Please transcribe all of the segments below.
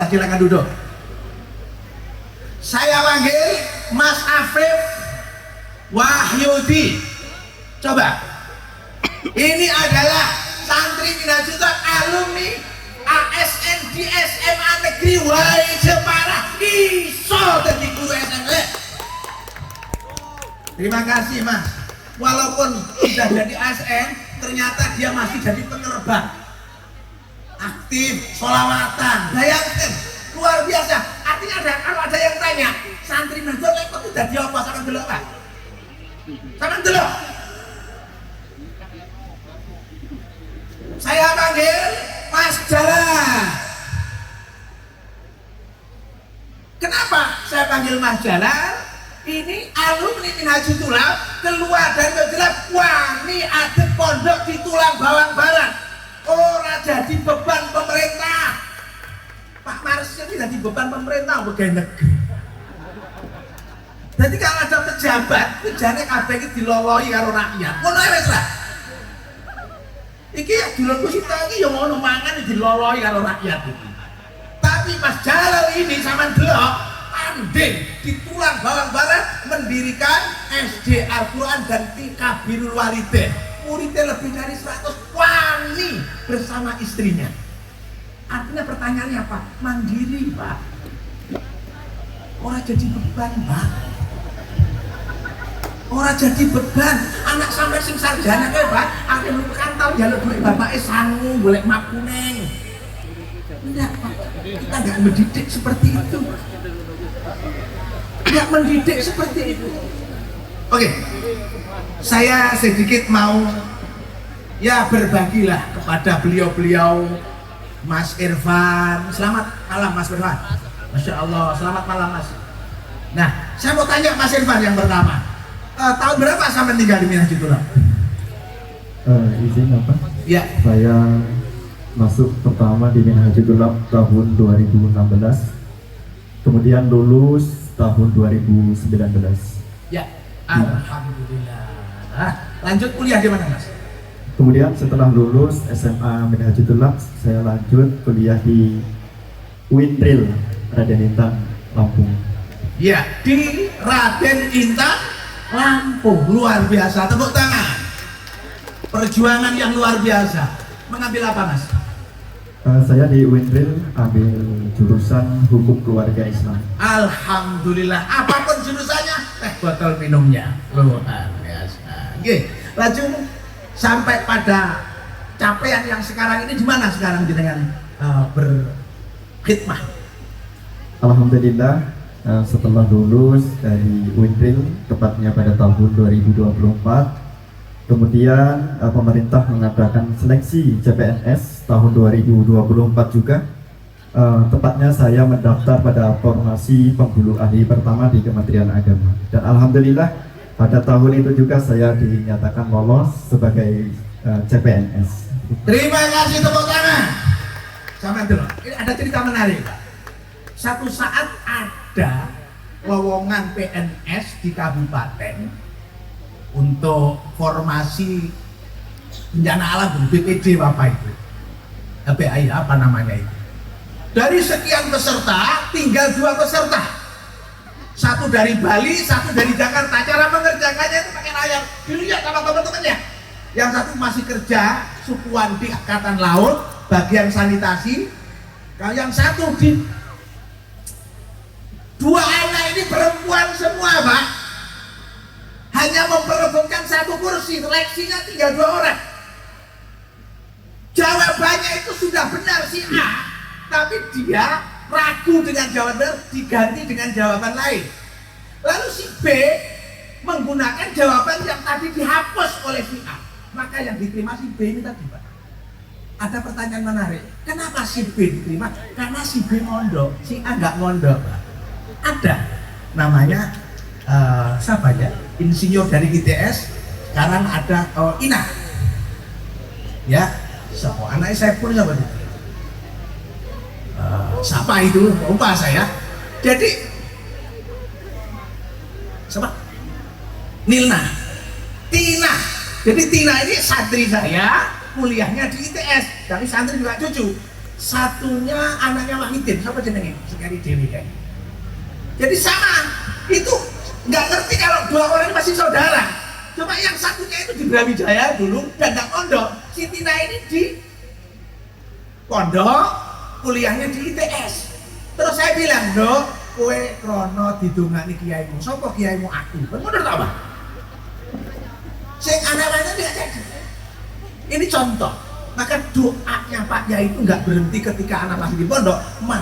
silakan duduk. Saya panggil Mas Afif Wahyudi. Coba. Ini adalah santri Minhajullah, alumni ASN di SMA Negeri Wai Jepara. Iso dadi guru SMP. Terima kasih Mas. Walaupun sudah jadi ASN, ternyata dia masih jadi penerbang. Aktif, sholawatan. Bayangkan, luar biasa. Artinya kalau ada yang tanya, santri Minhajullah kok tidak jawab sama delok Pak? Sama delok. Saya panggil Mas Jalal. Kenapa saya panggil Mas Jalal? Ini alumni Minhajullah keluar dari Minhajullah wani adep pondok di Tulang Bawang Barat. Ora jadi beban pemerintah. Pak Marsya tidak jadi beban pemerintah pegawai negeri. Jadi kalau ada pejabat, kerjanya kabeh iki diloloi karo rakyat. Ngono wis lah. Iki yang diloloi kita iki ya ngono mangan diloloi karo rakyat iki. Tapi Mas Jalal ini sama delok andeng di Tulang Bawang Barat mendirikan SD Al-Quran dan Tikabirul Walidain. Muridnya lebih dari 100, wani bersama istrinya. Artinya pertanyaannya apa? Mandiri Pak. Orang jadi beban Pak. Orang jadi beban. Anak sampai sing sarjana kayak Pak, akhirnya lu kantor jalur duit bapaknya sangu, boleh mak kuning. Enggak Pak, kita nggak mendidik seperti itu. Nggak mendidik seperti itu. Oke, saya sedikit mau ya berbagilah kepada beliau-beliau. Mas Irfan, selamat malam Mas Irfan. Masya Allah, selamat malam Mas. Nah, saya mau tanya Mas Irfan yang pertama, tahun berapa sampai tinggal di Minhajullah? Izin apa? Ya. Saya masuk pertama di Minhajullah tahun 2016, kemudian lulus tahun 2019. Ya, alhamdulillah. Lanjut kuliah di mana Mas? Kemudian setelah lulus SMA Minhajullah, saya lanjut kuliah di Wintril, Raden Intan, Lampung. Ya, di Raden Intan, Lampung. Luar biasa, tepuk tangan. Perjuangan yang luar biasa. Mengambil apa Mas? Saya di Wintril ambil jurusan Hukum Keluarga Islam. Alhamdulillah. Apapun jurusannya, teh botol minumnya. Luar biasa. Oke, lanjut sampai pada capaian yang sekarang ini. Di mana sekarang dengan berkhidmah? Alhamdulillah, setelah lulus dari Wintril tepatnya pada tahun 2024, kemudian pemerintah mengadakan seleksi CPNS tahun 2024 juga. Tepatnya saya mendaftar pada formasi penghulu ahli pertama di Kementerian Agama, dan alhamdulillah pada tahun itu juga saya dinyatakan lolos sebagai CPNS. Terima kasih, tepuk tangan. Sama dulu. Ini ada cerita menarik. Satu saat ada lowongan PNS di kabupaten untuk formasi bencana alam BPD Bapak itu. BPI apa namanya itu. Dari sekian peserta tinggal 2 peserta. Satu dari Bali, satu dari Jakarta. Cara mengerjakannya itu pakai layar. Dilihat sama teman-temannya. Yang satu masih kerja sukuan di Angkatan Laut, bagian sanitasi. Kalau yang satu di 2 anak ini perempuan semua Pak. Hanya memperebutkan 1 kursi. Seleksinya tinggal 2 orang. Jawabannya itu sudah benar si A, tapi dia ragu dengan jawaban, diganti dengan jawaban lain. Lalu si B menggunakan jawaban yang tadi dihapus oleh si A. Maka yang diterima si B ini tadi Pak. Ada pertanyaan menarik. Kenapa si B diterima? Karena si B mondok, si A nggak mondok Pak. Ada namanya siapa ya? Insinyur dari ITS. Sekarang ada Ina. Ya, siapa? Anaknya saya pun siapa itu? Siapa itu? Lupa saya. Jadi siapa? Nilna, Tina. Jadi Tina ini santri saya, kuliahnya di ITS, tapi santri juga cucu. satunya anaknya Wahidin, siapa jenenge? Sekali Dewi kan. Jadi sama, itu nggak ngerti kalau dua orang ini masih saudara. Cuma yang satunya itu di Brawijaya dulu dan nggak pondok. Si Tina ini di pondok, kuliahnya di ITS. Terus saya bilang, Dok, kowe krono didongani kiaimu. Sopo kiaimu aku? Bener tak, Pak? Sing anak-anaknya tidak jadi. Ini contoh. Maka doanya Pak Yai itu nggak berhenti ketika anak masih di pondok,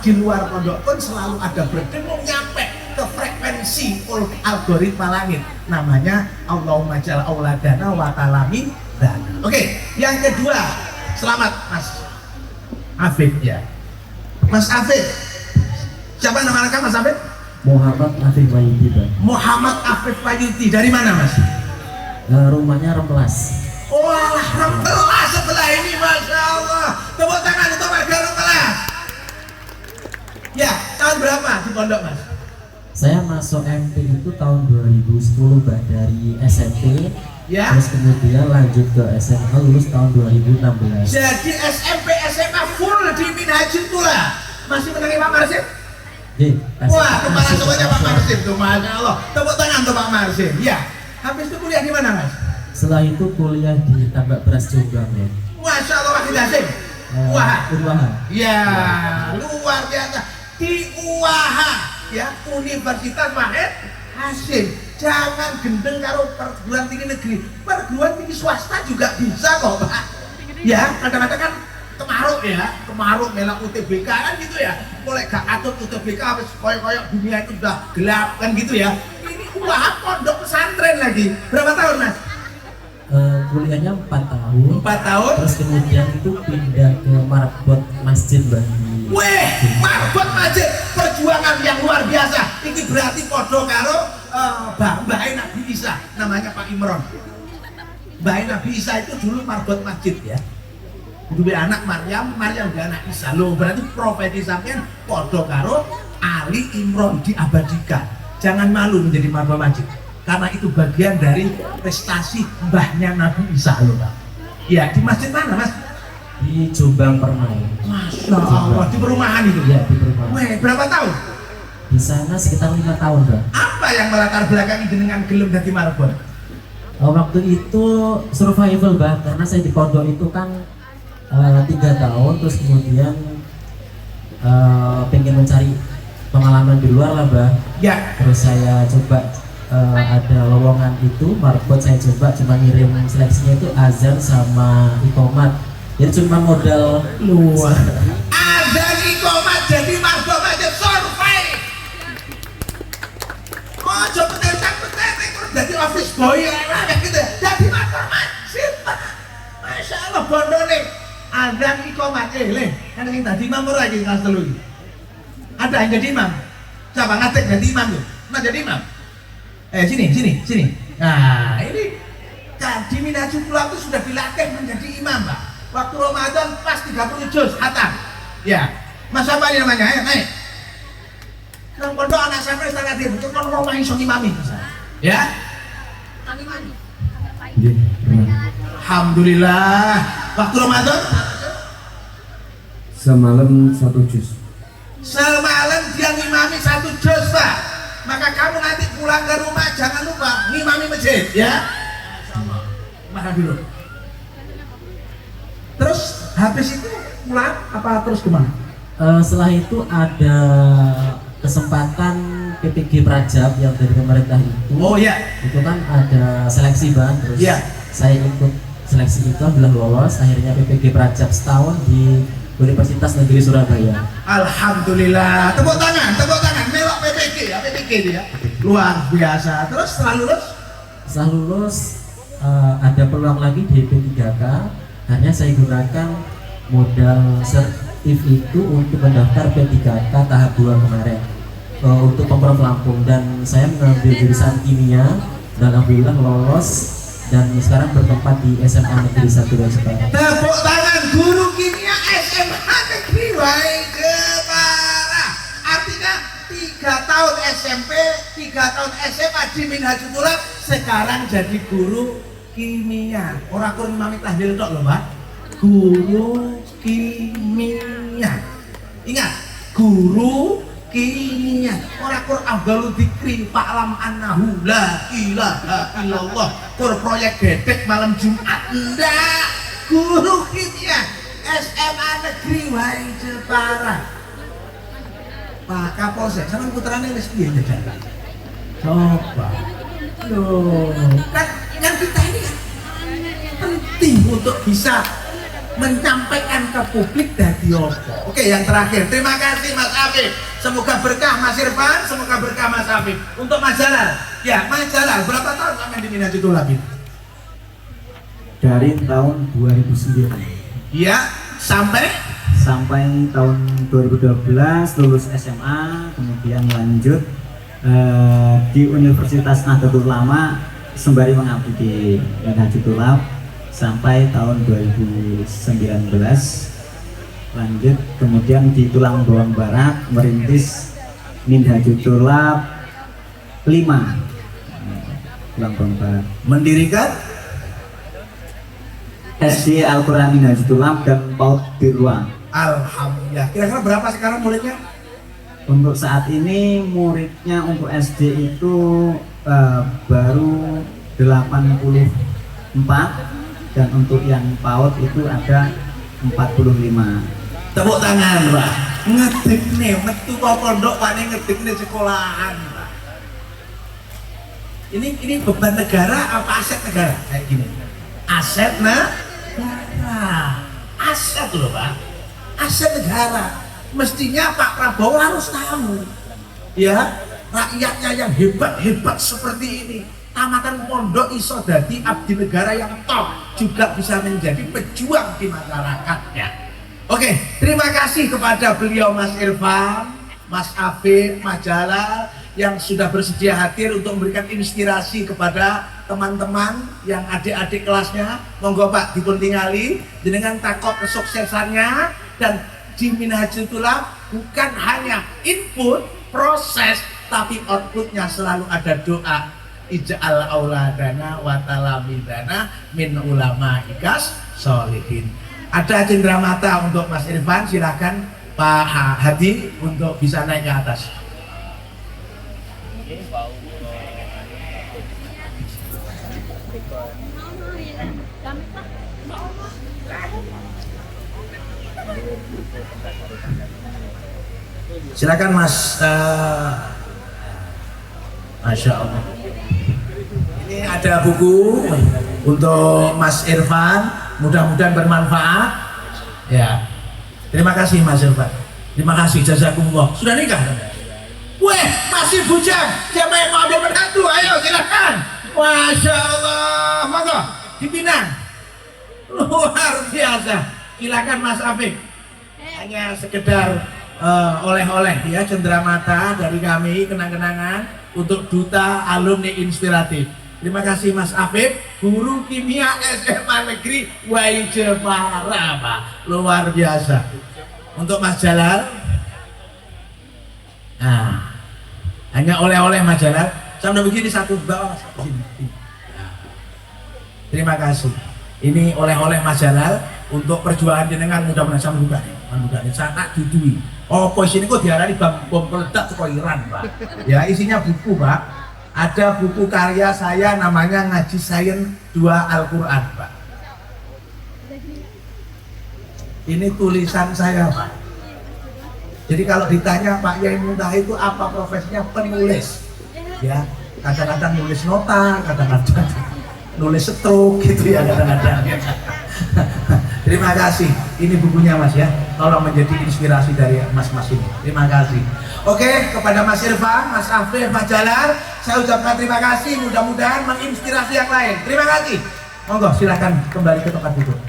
di luar pondok pun selalu ada berdengung nyampe ke frekuensi algoritma langit. Namanya Allahumma jal auladana wa talami dana. Oke, yang kedua, selamat Mas Afif ya. Mas Afif, siapa nama lengkap Mas Afif? Muhammad Afif Wahyudi, Pak. Muhammad Afif Wahyudi, dari mana Mas? Rumahnya Remplas. Wah, Remplas sebelah ini, Masya Allah. Tepuk tangan untuk warga Remplas. Ya, tahun berapa di pondok Mas? Saya masuk MP itu tahun 2010, Mbak, dari SMP. Ya. Terus kemudian lanjut ke SMA, lulus tahun 2016. Jadi SMP SMA full di Minhajul Tula. Masih menangi Pak Marsim? Wah, kepala semuanya Pak Marsim tuh, Masya Allah. Tepuk tangan untuk Pak Marsim. Ya. Habis itu kuliah di mana Mas? Setelah itu kuliah di Tambak Beras Jombang, ya. Masya Allah, Wahid Hasim. Wah. Unwaha. Ya, luar biasa. Di UAHA, ya, Universitas Wahid Hasim. Jangan gendeng karo perguruan tinggi negeri. Perguruan tinggi swasta juga bisa kok, Pak. Ya, kadang-kadang kan kemaruk melak UTBK kan gitu ya. Mulai gak atut UTBK habis koyok-koyok dunia itu sudah gelap kan gitu ya. Ini UAHA pondok pesantren lagi. Berapa tahun Mas? Kuliahnya 4 tahun. 4 tahun. Terus kemudian itu pindah ke Marbot Masjid, Mbak. Weh, Marbot Masjid, perjuangan yang luar biasa. Ini berarti podo karo Mbah Nabi Isa, namanya Pak Imron. Mbah Nabi Isa itu dulu Marbot Masjid ya. Dua anak Maryam dua anak Isa. Loh, berarti profeti sampean podo karo Ali Imron diabadikan. Jangan malu menjadi Marbot Masjid. Karena itu bagian dari prestasi mbahnya Nabi Isa loh Pak. Ya, di masjid mana Mas? Di Jombang Permai. Masya Allah, di perumahan itu? Ya, di perumahan. Weh, berapa tahun? Di sana sekitar 5 tahun, Mbak. Apa yang melatar belakangi dengan gelem dari Marbot? Waktu itu survival, Mbak, karena saya di pondok itu kan 3 tahun, terus kemudian pengen mencari pengalaman di luar lah, Mbak. Ya. Terus saya coba ada lowongan itu Marbot, saya coba cuma ngirim seleksinya itu azan sama ikomat. Jadi cuma modal luar. Azan ikomat jadi Marbot aja survive. Oh, coba petek jadi office boy kayak gitu ya. Jadi Marbot Masjid. Masya Allah bondone azan ikomat le. Kan yang tadi imam lagi kelas 3. Ada yang jadi imam. Coba ngatek jadi imam tuh. Nah jadi imam. Sini. Nah, ini kan di Minhajul Tula itu sudah dilatih menjadi imam, Pak. Waktu Ramadan pas 30 juz hatam. Ya. Mas apa ini namanya? Ayo, naik. Nang pondok anak sampai setengah dia, itu kan ngomong iso imami. Ya. Alhamdulillah. Waktu Ramadan semalam 1 juz. Semalam dia ngimami 1 juz, Pak. Maka kamu nanti pulang ke rumah jangan lupa ngimami masjid ya. Makan dulu. Terus habis itu pulang apa terus kemana? Setelah itu ada kesempatan PPG Prajab yang dari pemerintah itu. Oh ya. Itu kan ada seleksi Bang, terus ya. Saya ikut seleksi itu, alhamdulillah lolos. Akhirnya PPG Prajab setahun di Universitas Negeri Surabaya. Alhamdulillah. Tepuk tangan. Melok PPG itu ya. Luar biasa. Terus setelah lulus ada peluang lagi di P3K. Akhirnya saya gunakan modal sertif itu untuk mendaftar P3K tahap 2 kemarin untuk Pemprov Lampung, dan saya mengambil jurusan kimia dan alhamdulillah lolos dan sekarang bertempat di SMA Negeri 1 Jepara. Tepuk tangan guru kimia SMA Negeri Jepara. Artinya 3 tahun SMP, 3 tahun SMA di Minhajul Tula, sekarang jadi guru kimia. Orang kurang mami tahlil tok loh, Pak. Guru kimia. kimia. Ingat, guru kimia. Ora Qur'an afdalu dzikri fa'lam annahu la ilaha illallah. Kur proyek gedek malam Jumat. Enggak. Guru kimia SMA Negeri Wai Jepara. Pak Kapolsek, sama putrane wis piye jajan? Coba. Loh, kan kita ini kan penting untuk bisa menyampaikan ke publik dari apa. Oke, yang terakhir, terima kasih Mas Afif. Semoga berkah Mas Irfan, semoga berkah Mas Afif. Untuk Mas Jalal, ya Mas Jalal, berapa tahun sampai di Minhajul Labib? Dari tahun 2009 Iya, sampai tahun 2012 lulus SMA, kemudian lanjut di Universitas Nahdlatul Ulama sembari mengabdi di Minhajul Labib sampai tahun 2019, lanjut kemudian di Tulang Bawang Barat merintis Minhajul Labib 5 Tulang Bawang Barat, mendirikan SD Al-Quran Minhajul Labib dan PAUD Birwa. Alhamdulillah. Kira-kira berapa sekarang muridnya? Untuk saat ini muridnya untuk SD itu baru 84 dan untuk yang PAUD itu ada 45. Tepuk tangan, Pak. Ngedik nih, metu kok pondok Pak nih ngedik nih sekolahan, Pak. Ini beban negara apa aset negara? Kayak gini. Aset negara. Aset loh, Pak. Aset negara. Mestinya Pak Prabowo harus tahu, ya, rakyatnya yang hebat-hebat seperti ini. Tamatan pondok iso dadi abdi negara yang top, juga bisa menjadi pejuang di masyarakatnya. Oke, terima kasih kepada beliau Mas Irfan, Mas Afif, Mas Jalal yang sudah bersedia hadir untuk memberikan inspirasi kepada teman-teman yang adik-adik kelasnya. Monggo Pak dipun tingali dengan takok kesuksesannya, dan di Minhajul Labib bukan hanya input proses, tapi outputnya selalu ada doa. Ij'al auladana wa talamidana min ulama ikas solihin. Ada cenderamata untuk Mas Irfan, silakan Pak Hadi untuk bisa naik ke atas. Silakan Mas. Masya Allah. Ini ada buku untuk Mas Irfan, mudah-mudahan bermanfaat. Ya, terima kasih Mas Irfan. Terima kasih, jazakumullah. Sudah nikah? Weh, masih bujang. Siapa yang mau ambil menantu? Ayo silakan. Masya Allah, monggo dipinang. Luar biasa. Silakan Mas Afif. Hanya sekedar oleh-oleh ya, cenderamata dari kami, kenang-kenangan untuk Duta Alumni Inspiratif. Terima kasih Mas Afif, guru kimia SMA Negeri Wai Jepara, Pak. Luar biasa. Untuk Mas Jalal, nah, hanya oleh-oleh Mas Jalal. Sampai begini satu bawah, satu sini. Nah, terima kasih. Ini oleh-oleh Mas Jalal untuk perjuangan jenengan, mudah-mudahan sama buka nih. Mudah-mudahan sana dudui. Oh, posisi ini kok diarani bom peledak ke Iran, Pak. Ya, isinya buku, Pak. Ada buku karya saya namanya Ngaji Sains 2 Al-Quran, Pak. Ini tulisan saya, Pak. Jadi kalau ditanya Pak Yai Muntah itu apa profesinya, penulis. Ya, kadang-kadang nulis nota, kadang-kadang nulis stroke gitu ya, kadang-kadang. Terima kasih. Ini bukunya Mas ya. Tolong menjadi inspirasi dari Mas-mas ini. Terima kasih. Oke, kepada Mas Irfan, Mas Afif, Mas Jalal, saya ucapkan terima kasih. Mudah-mudahan menginspirasi yang lain. Terima kasih. Monggo silahkan kembali ke tempat duduk.